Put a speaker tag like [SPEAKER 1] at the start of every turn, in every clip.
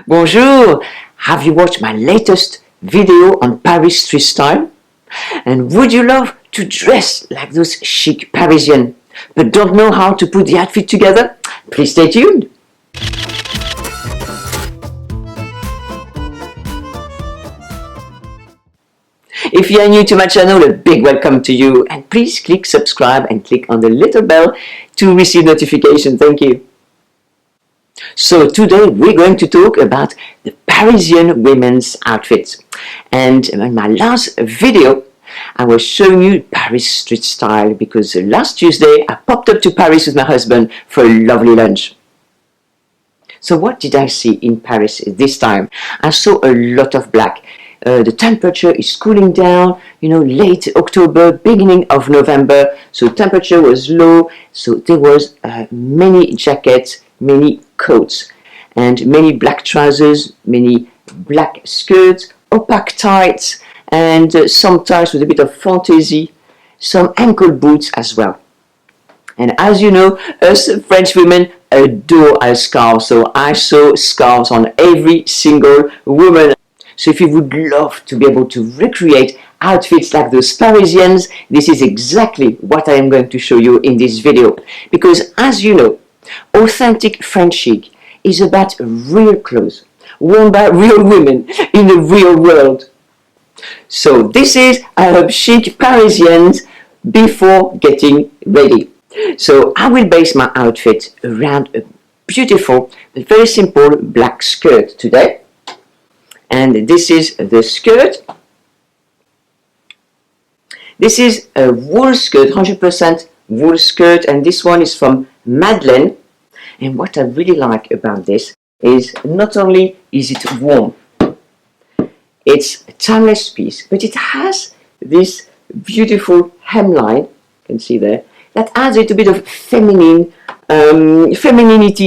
[SPEAKER 1] Bonjour! Have you watched my latest video on Paris street style? And would you love to dress like those chic Parisians but don't know how to put the outfit together? Please stay tuned! If you are new to my channel, a big welcome to you, and please click subscribe and click on the little bell to receive notification. Thank you. So today we're going to talk about the Parisian women's outfits. And in my last video I was showing you Paris street style because last Tuesday I popped up to Paris with my husband for a lovely lunch. So what did I see in Paris this time? I saw a lot of black. The temperature is cooling down, late October, beginning of November, so temperature was low, so there was many jackets, many coats, and many black trousers, many black skirts, opaque tights, and sometimes with a bit of fantasy, some ankle boots as well. And as you know, us French women adore our scarves, so I saw scarves on every single woman. So if you would love to be able to recreate outfits like those Parisiennes, this is exactly what I am going to show you in this video. Because as you know, authentic French chic is about real clothes, worn by real women in the real world. So this is chic Parisiennes before getting ready. So I will base my outfit around a beautiful but very simple black skirt today. And this is the skirt. This is a wool skirt, 100% wool skirt, and this one is from Madeleine. And what I really like about this is not only is it warm, it's a timeless piece, but it has this beautiful hemline, you can see there, that adds a little bit of femininity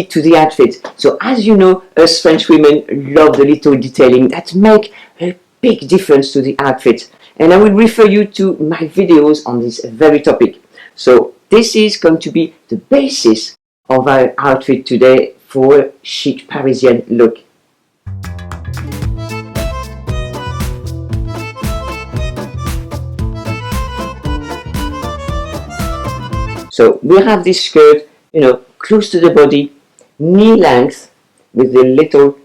[SPEAKER 1] to the outfit. So as you know, us French women love the little detailing that make a big difference to the outfit. And I will refer you to my videos on this very topic. So this is going to be the basis of our outfit today for a chic Parisian look. So we have this skirt, close to the body, knee length, with a little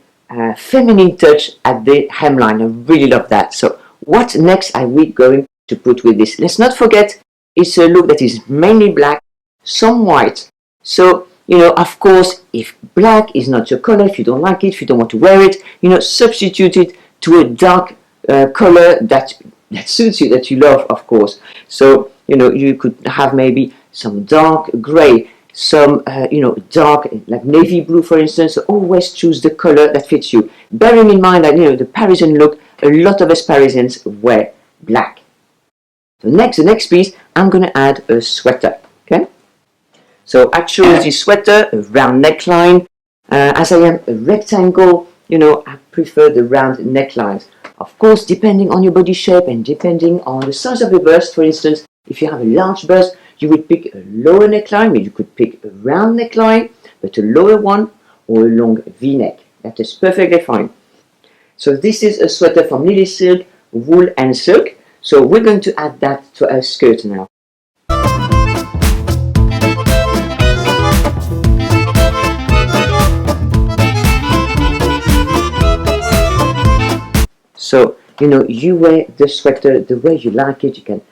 [SPEAKER 1] feminine touch at the hemline. I really love that. So what next are we going to put with this? Let's not forget, it's a look that is mainly black, some white. So, of course, if black is not your color, if you don't like it, if you don't want to wear it, substitute it to a dark color that suits you, that you love, of course. So, you could have maybe some dark gray, some dark, like navy blue for instance. So always choose the color that fits you, bearing in mind that the Parisian look, a lot of us Parisians wear black. The next piece, I'm going to add a sweater. Okay, so I chose this sweater, a round neckline. As I am a rectangle, I prefer the round necklines. Of course, depending on your body shape and depending on the size of your bust, for instance, if you have a large bust, you would pick a lower neckline. You could pick a round neckline, but a lower one, or a long V-neck. That is perfectly fine. So this is a sweater from Lily Silk, wool and silk. So we're going to add that to our skirt now. So, you wear the sweater the way you like it. You can,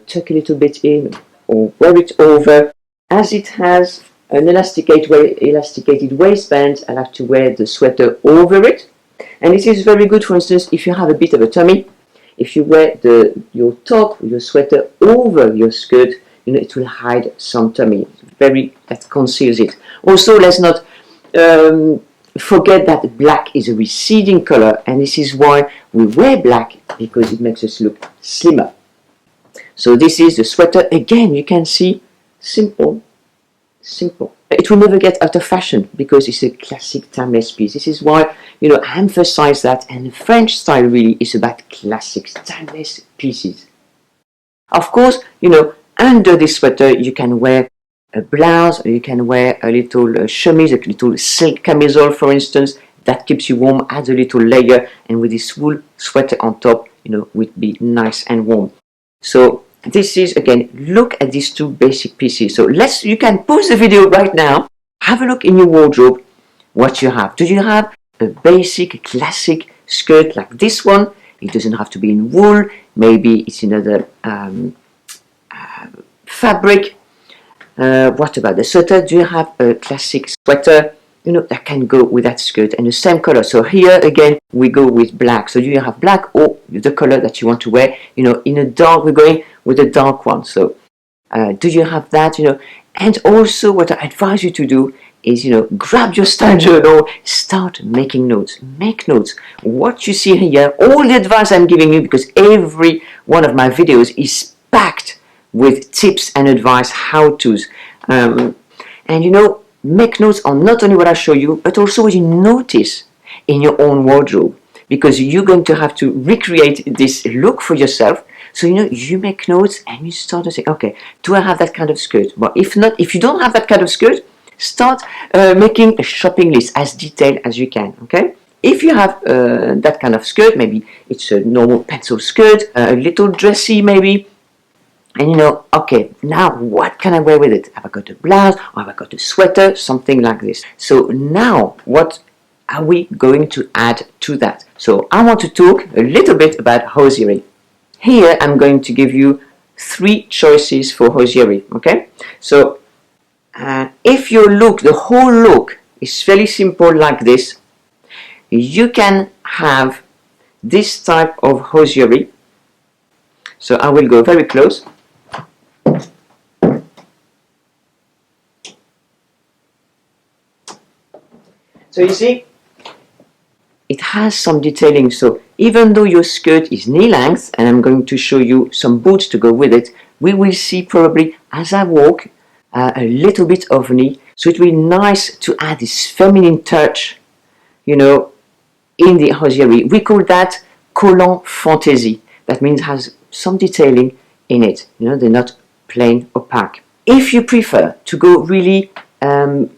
[SPEAKER 1] tuck a little bit in or wear it over. As it has an elasticated waistband, I like to wear the sweater over it. And this is very good, for instance, if you have a bit of a tummy. If you wear your top, your sweater over your skirt, it will hide some tummy. That conceals it. Also, let's not forget that black is a receding color, and this is why we wear black, because it makes us look slimmer. So this is the sweater. Again, you can see, simple. It will never get out of fashion because it's a classic timeless piece. This is why, I emphasize that, and the French style really is about classic timeless pieces. Of course, under this sweater you can wear a blouse, or you can wear a little chemise, a little silk camisole, for instance. that keeps you warm, adds a little layer, and with this wool sweater on top, you know, would be nice and warm. So this is, again, look at these two basic pieces. So you can pause the video right now, have a look in your wardrobe, what you have. Do you have a basic classic skirt like this one? It doesn't have to be in wool, maybe it's another fabric. What about the sweater? Do you have a classic sweater, you know, that can go with that skirt and the same color? So here again we go with black. So do you have black or the color that you want to wear? You know, in a dark, we're going with a dark one. So do you have that? You know, and also what I advise you to do is, you know, grab your style journal, start making notes. Make notes. What you see here, all the advice I'm giving you, because every one of my videos is packed with tips and advice, how-tos. And you know, make notes on not only what I show you, but also what you notice in your own wardrobe, because you're going to have to recreate this look for yourself. So, you know, you make notes and you start to say, okay, do I have that kind of skirt? Well, if not, if you don't have that kind of skirt, start making a shopping list as detailed as you can, okay? If you have that kind of skirt, maybe it's a normal pencil skirt, a little dressy maybe, and you know, okay, now what can I wear with it? Have I got a blouse, or have I got a sweater, something like this? So now, what are we going to add to that? So I want to talk a little bit about hosiery. Here I'm going to give you 3 choices for hosiery, okay? So if your look, the whole look is fairly simple like this, you can have this type of hosiery. So I will go very close. So you see, it has some detailing. So even though your skirt is knee length, and I'm going to show you some boots to go with it, we will see probably as I walk a little bit of knee. So it will be nice to add this feminine touch, you know, in the hosiery. We call that collant fantaisie. That means it has some detailing in it. You know, they're not plain opaque. If you prefer to go really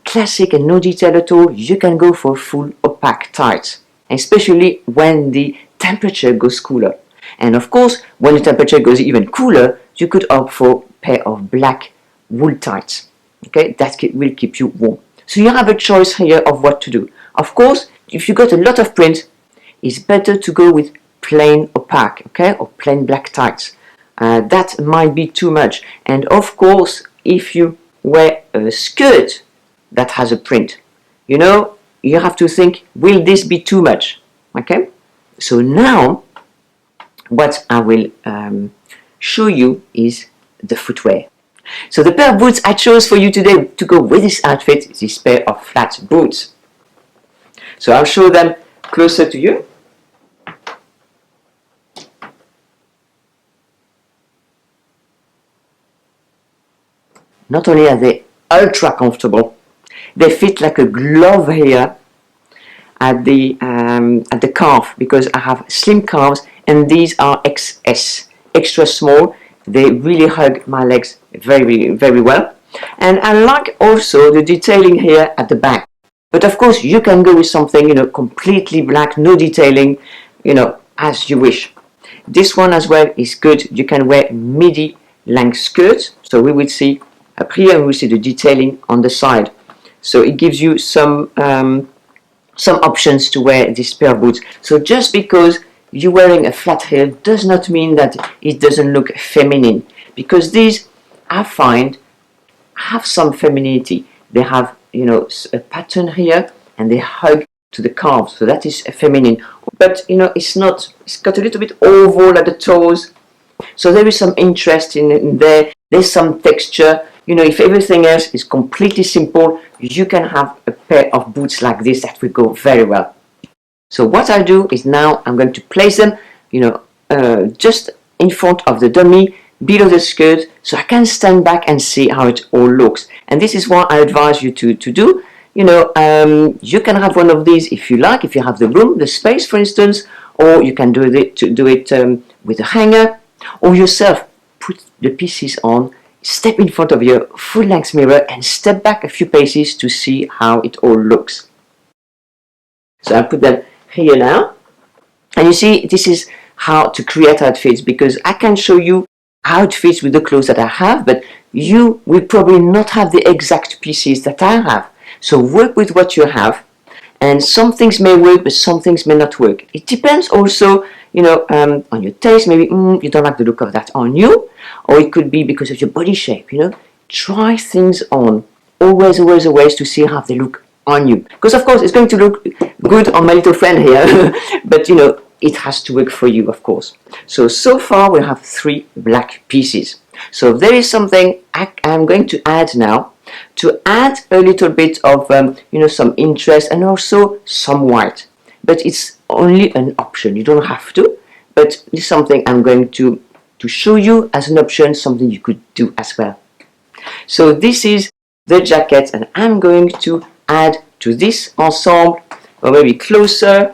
[SPEAKER 1] classic and no detail at all, you can go for full opaque tights, especially when the temperature goes cooler. And of course, when the temperature goes even cooler, you could opt for a pair of black wool tights. Okay, that will keep you warm. So you have a choice here of what to do. Of course, if you got a lot of print, it's better to go with plain opaque, okay, or plain black tights. That might be too much. And of course, if you wear a skirt that has a print, you know, you have to think, will this be too much? Okay, so now what I will show you is the footwear. So the pair of boots I chose for you today to go with this outfit is this pair of flat boots. So I'll show them closer to you. Not only are they ultra comfortable, they fit like a glove here at the calf, because I have slim calves and these are XS, extra small. They really hug my legs very, very well. And I like also the detailing here at the back. But of course, you can go with something, you know, completely black, no detailing, you know, as you wish. This one as well is good. You can wear midi length skirts. So we will see up here, we will see the detailing on the side. So it gives you some options to wear this pair of boots. So just because you're wearing a flat heel does not mean that it doesn't look feminine, because these, I find, have some femininity. They have, you know, a pattern here and they hug to the calves, so that is feminine. But you know, it's not, it's got a little bit oval at the toes, so there is some interest in there. There's some texture. You know, if everything else is completely simple, you can have a pair of boots like this that will go very well. So what I'll do is now I'm going to place them, you know, just in front of the dummy, below the skirt, so I can stand back and see how it all looks. And this is what I advise you to do. You know, you can have one of these if you like, if you have the room, the space, for instance, or you can do it with a hanger, or yourself put the pieces on, step in front of your full-length mirror and step back a few paces to see how it all looks. So I put them here now. And you see, this is how to create outfits, because I can show you outfits with the clothes that I have, but you will probably not have the exact pieces that I have. So work with what you have, and some things may work, but some things may not work. It depends also, you know, on your taste. Maybe you don't like the look of that on you, or it could be because of your body shape, you know. Try things on, always to see how they look on you. Because of course it's going to look good on my little friend here, but you know, it has to work for you, of course. So far we have 3 black pieces. So there is something I'm going to add now, to add a little bit of you know, some interest, and also some white. But it's only an option, you don't have to, but it's something I'm going to show you as an option, something you could do as well. So this is the jacket, and I'm going to add to this ensemble, or maybe closer.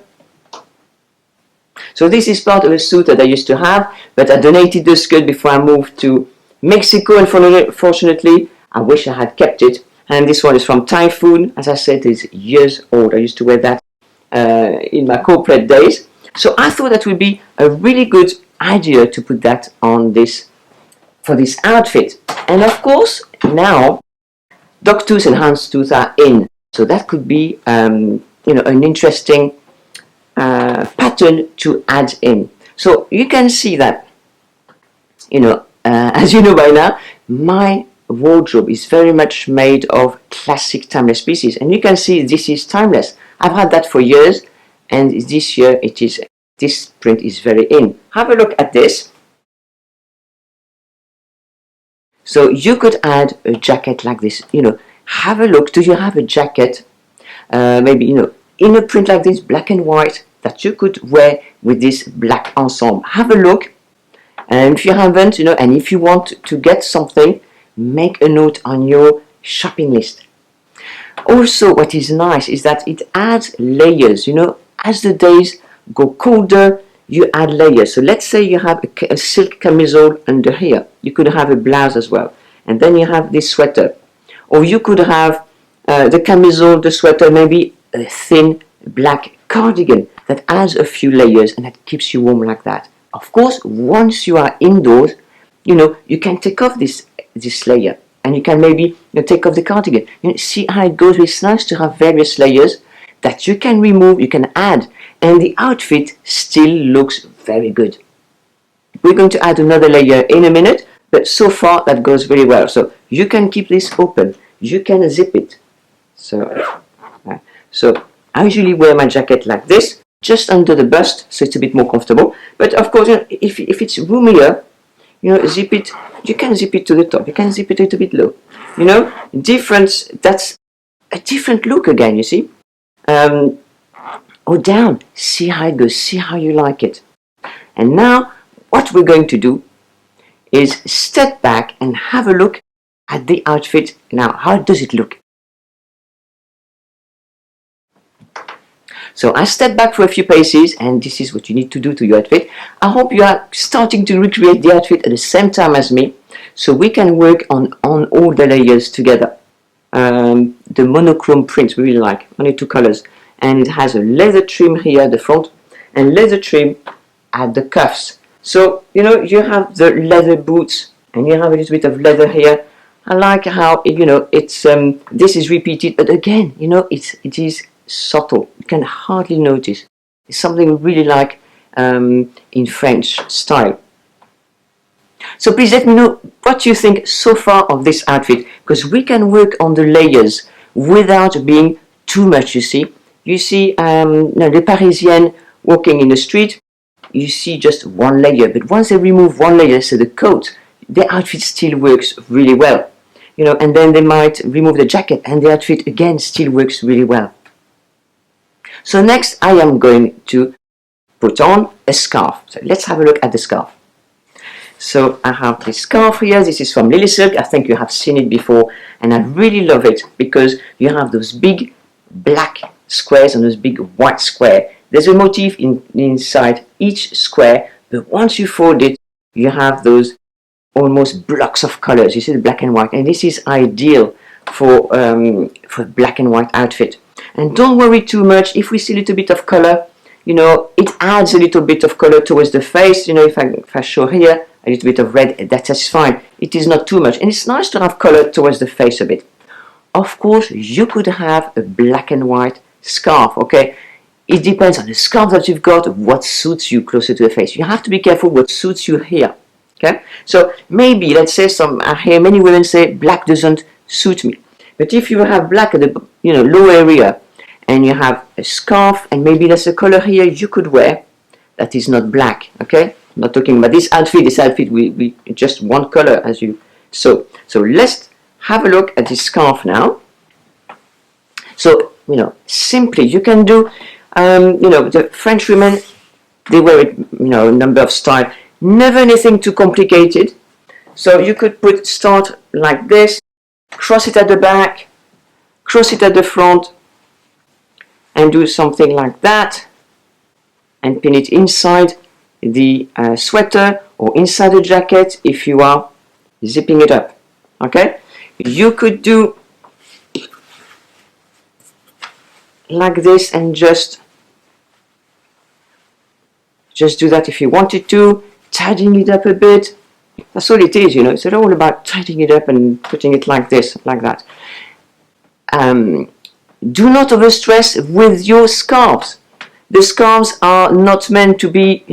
[SPEAKER 1] So this is part of a suit that I used to have, but I donated the skirt before I moved to Mexico, and unfortunately I wish I had kept it. And this one is from Typhoon. As I said, it's years old. I used to wear that in my corporate days. So I thought that would be a really good idea to put that on this, for this outfit. And of course now dog tooth and hound's tooth are in, so that could be you know, an interesting pattern to add in. So you can see that, you know, as you know by now, my wardrobe is very much made of classic timeless pieces, and you can see this is timeless. I've had that for years, and this year it is, this print is very in. Have a look at this. So you could add a jacket like this, you know. Have a look, do you have a jacket, maybe, you know, in a print like this, black and white, that you could wear with this black ensemble? Have a look, and if you haven't, you know, and if you want to get something, make a note on your shopping list. Also, what is nice is that it adds layers, you know. As the days go colder, you add layers. So let's say you have a silk camisole under here. You could have a blouse as well, and then you have this sweater. Or you could have the camisole, the sweater, maybe a thin black cardigan that adds a few layers and that keeps you warm like that. Of course, once you are indoors, you know, you can take off this layer, and you can maybe, you know, take off the cardigan. You know, see how it goes. It's nice to have various layers that you can remove, you can add, and the outfit still looks very good. We're going to add another layer in a minute, but so far that goes very well. So you can keep this open, you can zip it. So I usually wear my jacket like this, just under the bust, so it's a bit more comfortable. But of course, you know, if it's roomier, you know, zip it. You can zip it to the top, you can zip it a little bit low. You know, difference. That's a different look again. You see, or down. See how it goes. See how you like it. And now, what we're going to do is step back and have a look at the outfit. Now, how does it look? So I step back for a few paces, and this is what you need to do to your outfit. I hope you are starting to recreate the outfit at the same time as me, so we can work on all the layers together. The monochrome print we really like, only 2 colors, and it has a leather trim here at the front and leather trim at the cuffs. So, you know, you have the leather boots and you have a little bit of leather here. I like how, you know, it's this is repeated, but again, you know, it is subtle. You can hardly notice. It's something we really like in French style. So please let me know what you think so far of this outfit, because we can work on the layers without being too much, you see. You see the Parisiennes walking in the street, you see just one layer, but once they remove one layer, so the coat, the outfit still works really well. You know, and then they might remove the jacket and the outfit again still works really well. So next I am going to put on a scarf. So let's have a look at the scarf. So I have this scarf here. This is from Lily Silk. I think you have seen it before, and I really love it because you have those big black squares and those big white square. There's a motif inside each square, but once you fold it, you have those almost blocks of colors. You see the black and white, and this is ideal for black and white outfit. And don't worry too much if we see a little bit of color. You know, it adds a little bit of color towards the face. You know, if I show here a little bit of red, that's fine. It is not too much, and it's nice to have color towards the face a bit. Of course, you could have a black and white scarf, okay? It depends on the scarf that you've got, what suits you closer to the face. You have to be careful what suits you here, okay? So maybe, let's say I hear many women say, black doesn't suit me. But if you have black at the low area, and you have a scarf, and maybe there's a color here you could wear that is not black, okay? I'm not talking about this outfit, we just one color as you saw. So let's have a look at this scarf now. So, simply you can do, the French women, they wear it, a number of styles, never anything too complicated. So you could start like this, cross it at the back, cross it at the front, and do something like that, and pin it inside the sweater or inside the jacket if you are zipping it up, okay? You could do like this and just do that if you wanted to, tidying it up a bit. That's all it is, it's all about tidying it up and putting it like this, like that. Do not overstress with your scarves. The scarves are not meant to be,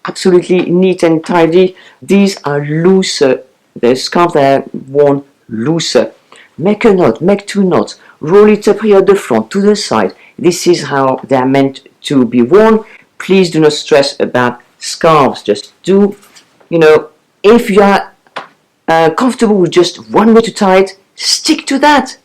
[SPEAKER 1] absolutely neat and tidy. These are looser. The scarves that are worn looser. Make a knot, make two knots, roll it up here at the front, to the side. This is how they are meant to be worn. Please do not stress about scarves. Just do, if you are comfortable with just one way to tie it, stick to that.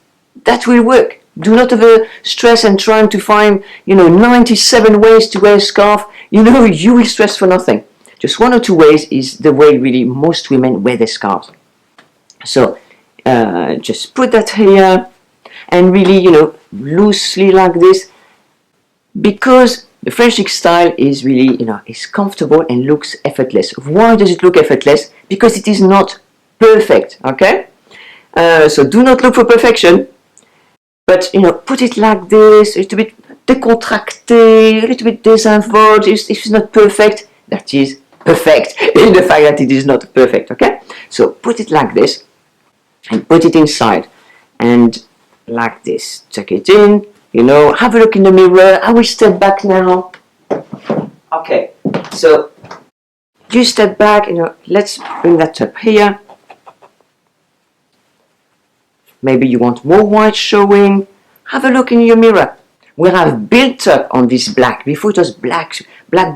[SPEAKER 1] That will work. Do not over stress and trying to find, 97 ways to wear a scarf. You will stress for nothing. Just one or two ways is the way really most women wear their scarves. So just put that here and really, loosely like this, because the French chic style is really, is comfortable and looks effortless. Why does it look effortless? Because it is not perfect, okay? So do not look for perfection. But, put it like this, a little bit décontracté, a little bit désinvolté. If it's not perfect, that is perfect in the fact that it is not perfect, okay? So put it like this and put it inside and like this. Tuck it in, have a look in the mirror. I will step back now. Okay, so you step back, let's bring that up here. Maybe you want more white showing. Have a look in your mirror. We have built up on this black. Before it was black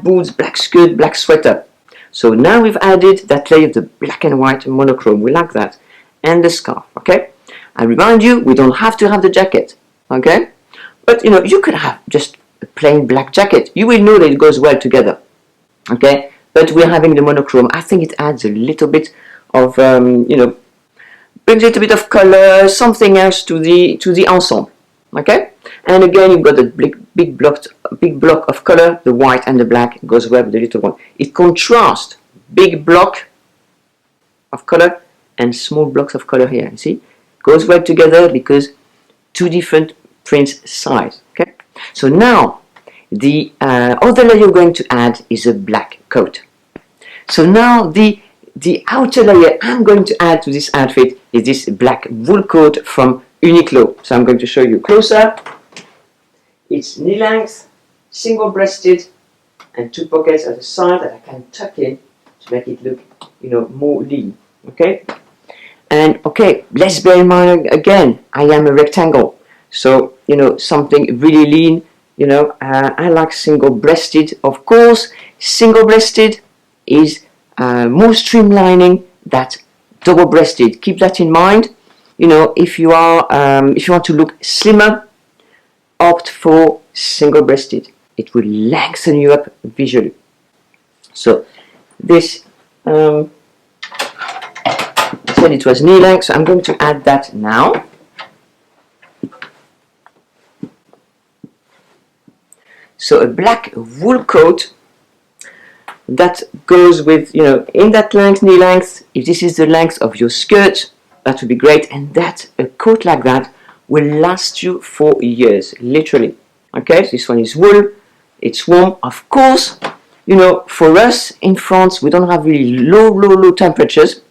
[SPEAKER 1] boots, black skirt, black sweater. So now we've added that layer of the black and white monochrome. We like that. And the scarf, okay? I remind you, we don't have to have the jacket, okay? But, you could have just a plain black jacket. You will know that it goes well together, okay? But we're having the monochrome. I think it adds a little bit of, brings a little bit of color, something else to the ensemble, okay? And again, you've got a big block of color. The white and the black goes well with the little one. It contrasts big block of color and small blocks of color here. You see, goes well together because two different prints size. Okay. So now the other layer you're going to add is a black coat. So now the outer layer I'm going to add to this outfit is this black wool coat from Uniqlo. So I'm going to show you closer. It's knee length, single-breasted, and two pockets at the side that I can tuck in to make it look, more lean. Okay. And okay, let's bear in mind again, I am a rectangle, so something really lean. I like single-breasted. Of course, single-breasted is more streamlining than double-breasted. Keep that in mind. If you want to look slimmer, opt for single-breasted. It will lengthen you up visually. So this, I said it was knee length, so I'm going to add that now. So a black wool coat that goes with, in that length, knee length. If this is the length of your skirt, that would be great. And that a coat like that will last you for years, literally. Okay, so this one is wool, it's warm. Of course, you know, for us in France, we don't have really low temperatures.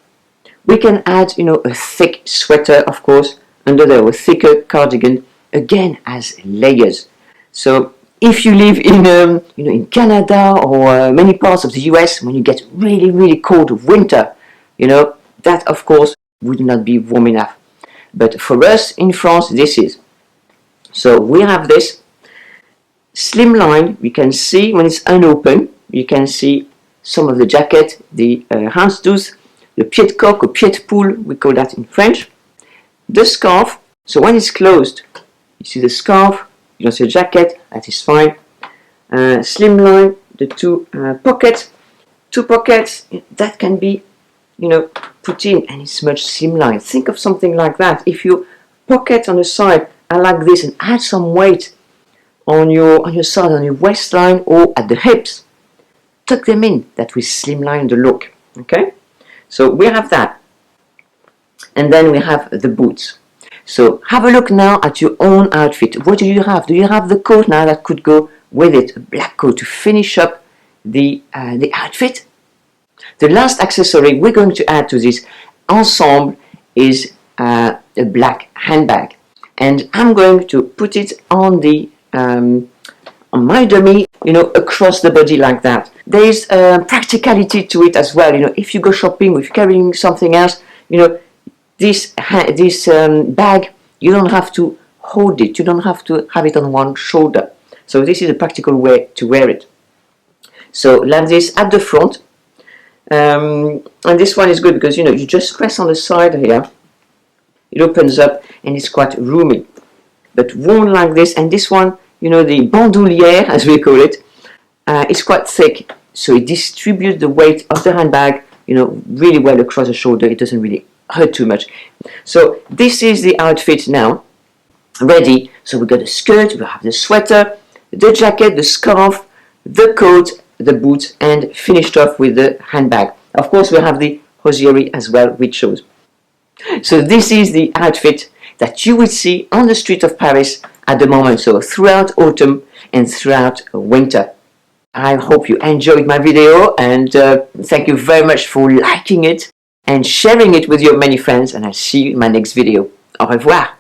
[SPEAKER 1] We can add, you know, a thick sweater, of course, under there, a thicker cardigan, again, as layers. So if you live in, you know, in Canada or many parts of the US, when you get really cold winter, you know, that of course would not be warm enough. But for us in France, this is. So we have this Slimline. You can see when it's unopened, you can see some of the jacket, the houndstooth, the pied de coq or pied de poule, we call that in French. The scarf. So when it's closed, you see the scarf, you don't see the jacket, that is fine. Slimline, the two pockets, that can be, you know, put in, and it's much slimline. Think of something like that. If your pocket on the side are like this and add some weight on your side, on your waistline or at the hips, tuck them in. That will slimline the look. Okay, so we have that, and then we have the boots. So have a look now at your own outfit. What do you have? Do you have the coat now that could go with it, a black coat to finish up the outfit? The last accessory we're going to add to this ensemble is a black handbag, and I'm going to put it on the on my dummy, you know, across the body like that. There is practicality to it as well. You know, if you go shopping, if you're carrying something else, you know, this bag, you don't have to hold it. You don't have to have it on one shoulder. So this is a practical way to wear it. So like this at the front. And this one is good because, you know, you just press on the side here, it opens up and it's quite roomy, but worn like this. And this one, you know, the bandoulière as we call it, it's quite thick, so it distributes the weight of the handbag, you know, really well across the shoulder. It doesn't really hurt too much. So this is the outfit now ready. So we got the skirt, we have the sweater, the jacket, the scarf, the coat, the boots, and finished off with the handbag. Of course, we have the hosiery as well, which shows. So this is the outfit that you will see on the street of Paris at the moment, so throughout autumn and throughout winter. I hope you enjoyed my video, and thank you very much for liking it and sharing it with your many friends, and I'll see you in my next video. Au revoir.